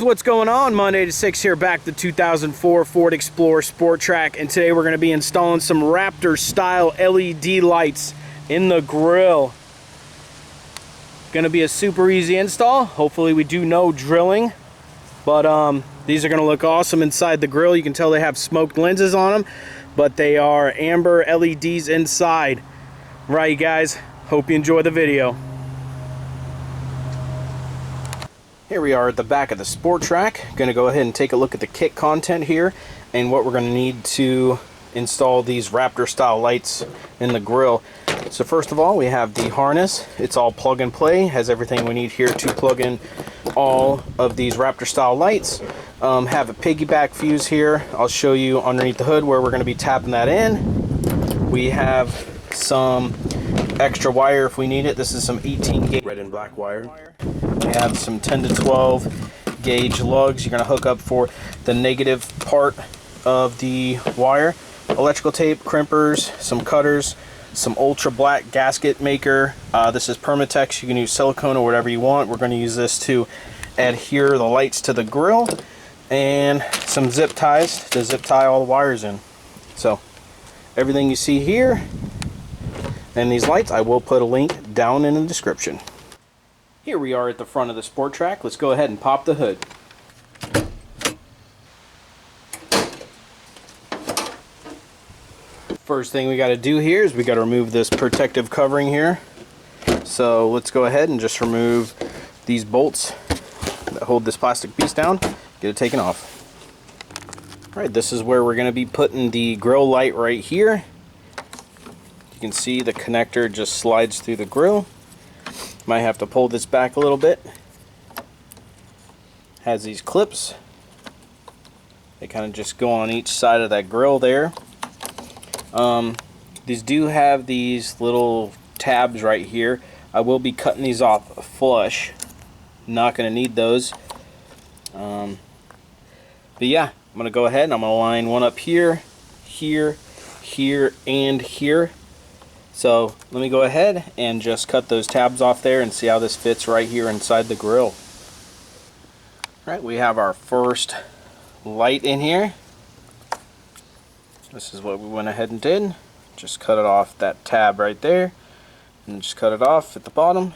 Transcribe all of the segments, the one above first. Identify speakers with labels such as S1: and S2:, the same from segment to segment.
S1: guys, what's going on? Monday to 6 here, back the 2004 Ford Explorer Sport Trac, and today we're going to be installing some Raptor style LED lights in the grill. Going to be a super easy install. Hopefully we do no drilling, but these are going to look awesome inside the grill. You can tell they have smoked lenses on them, but they are amber LEDs inside. Right, guys, hope you enjoy the video. Here we are at the back of the Sport Trac. Going to go ahead and take a look at the kit content here and what we're going to need to install these Raptor style lights in the grill. So first of all, we have the harness. It's all plug and play, has everything we need here to plug in all of these Raptor style lights. Have a piggyback fuse here. I'll show you underneath the hood where we're going to be tapping that in. We have some extra wire if we need it. This is some 18 gauge red and black wire. We have some 10 to 12 gauge lugs you're going to hook up for the negative part of the wire. Electrical tape, crimpers, some cutters, some ultra black gasket maker. This is Permatex. You can use silicone or whatever you want. We're going to use this to adhere the lights to the grill, and some zip ties to zip tie all the wires in. So everything you see here and these lights, I will put a link down in the description. Here we are at the front of the Sport Trac. Let's go ahead and pop the hood. First thing we got to do here is we got to remove this protective covering here. So let's go ahead and just remove these bolts that hold this plastic piece down. Get it taken off. Alright, this is where we're going to be putting the grill light right here. You can see the connector just slides through the grill. Might have to pull this back a little bit. Has these clips. They kind of just go on each side of that grill there. These do have these little tabs right here. I will be cutting these off flush. Not going to need those. But yeah, I'm going to go ahead and I'm going to line one up here, here, here, and here. So let me go ahead and just cut those tabs off there and see how this fits right here inside the grill. Alright, we have our first light in here. This is what we went ahead and did. Just cut it off that tab right there, and just cut it off at the bottom.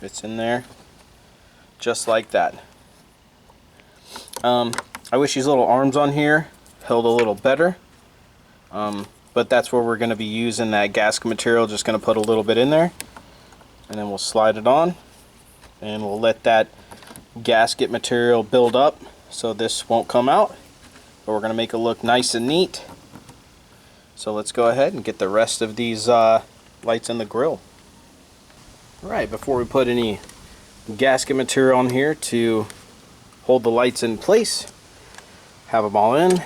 S1: Fits in there just like that. I wish these little arms on here held a little better, but that's where we're going to be using that gasket material. Just going to put a little bit in there, and then we'll slide it on, and we'll let that gasket material build up so this won't come out. But we're going to make it look nice and neat. So let's go ahead and get the rest of these lights in the grill. Alright, before we put any gasket material on here to hold the lights in place, have them all in.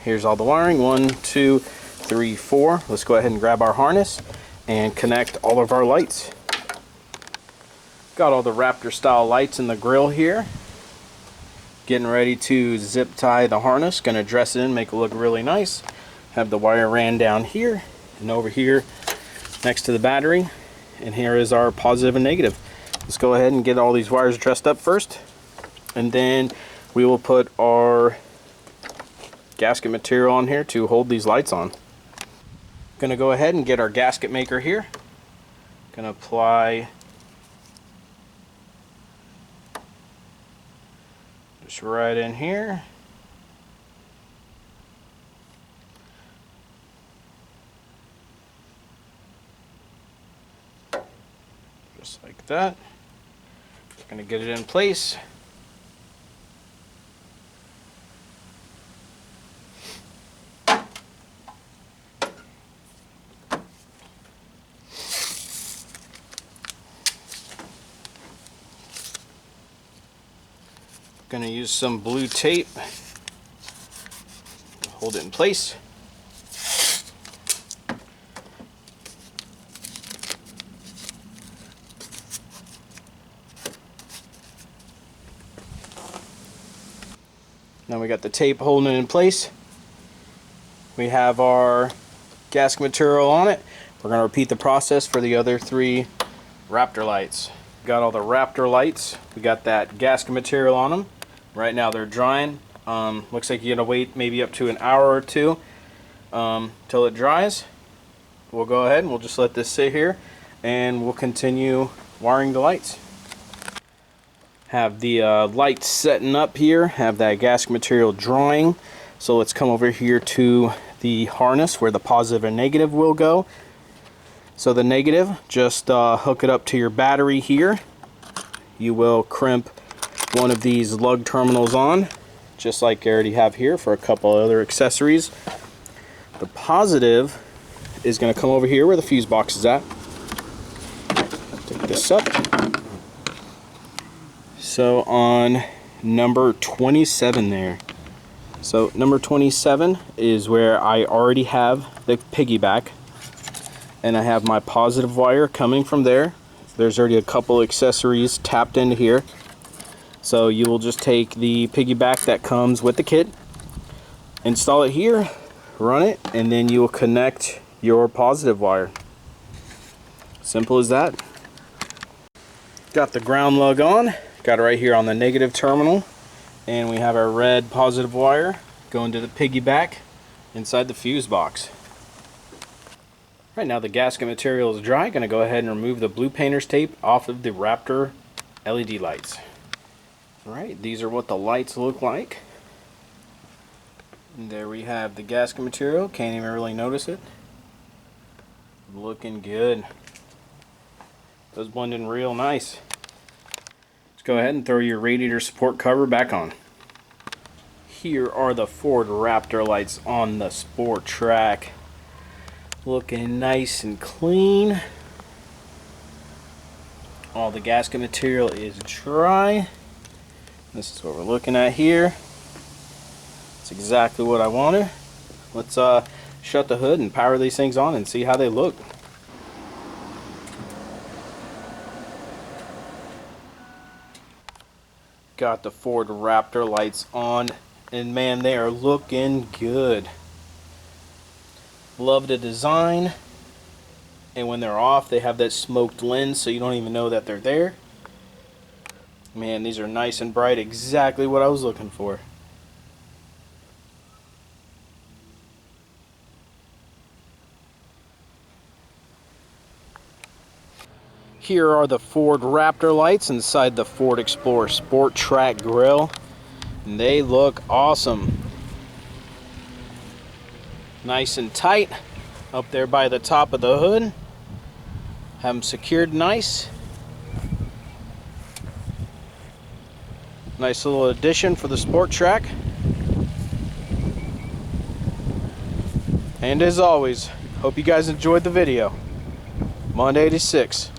S1: Here's all the wiring, 1, 2, 3, 4. Let's go ahead and grab our harness and connect all of our lights. Got all the Raptor style lights in the grill here. Getting ready to zip tie the harness. Going to dress it in, make it look really nice. Have the wire ran down here and over here next to the battery. And here is our positive and negative. Let's go ahead and get all these wires dressed up first, and then we will put our gasket material on here to hold these lights on. Going to go ahead and get our gasket maker here. Going to apply just right in here. Just like that. Just going to get it in place. Going to use some blue tape, hold it in place. Now we got the tape holding it in place. We have our gasket material on it. We're going to repeat the process for the other 3 Raptor lights. Got all the Raptor lights. We got that gasket material on them. Right now they're drying. Looks like you're gonna wait maybe up to an hour or two till it dries. We'll go ahead and we'll just let this sit here and we'll continue wiring the lights. Have the lights setting up here, have that gasket material drying. So let's come over here to the harness where the positive and negative will go. So the negative, just hook it up to your battery here. You will crimp one of these lug terminals on, just like I already have here for a couple other accessories. The positive is going to come over here where the fuse box is at. Take this up. So on number 27 there. So number 27 is where I already have the piggyback. And I have my positive wire coming from there. There's already a couple accessories tapped into here. So you will just take the piggyback that comes with the kit, install it here, run it, and then you will connect your positive wire. Simple as that. Got the ground lug on, got it right here on the negative terminal, and we have our red positive wire going to the piggyback inside the fuse box. Right now the gasket material is dry. Going to go ahead and remove the blue painter's tape off of the Raptor LED lights. Alright, these are what the lights look like. And there we have the gasket material. Can't even really notice it. Looking good. Those blend in real nice. Let's go ahead and throw your radiator support cover back on. Here are the Ford Raptor lights on the Sport Trac. Looking nice and clean. All the gasket material is dry. This is what we're looking at here. It's exactly what I wanted. Let's shut the hood and power these things on and see how they look. Got the Ford Raptor lights on, and man, they are looking good. Love the design, and when they're off they have that smoked lens so you don't even know that they're there. Man, these are nice and bright, exactly what I was looking for. Here are the Ford Raptor lights inside the Ford Explorer Sport Trac Grille, and they look awesome. Nice and tight up there by the top of the hood. Have them secured nice. Nice little addition for the Sport Trac. And as always, hope you guys enjoyed the video. Monday 86.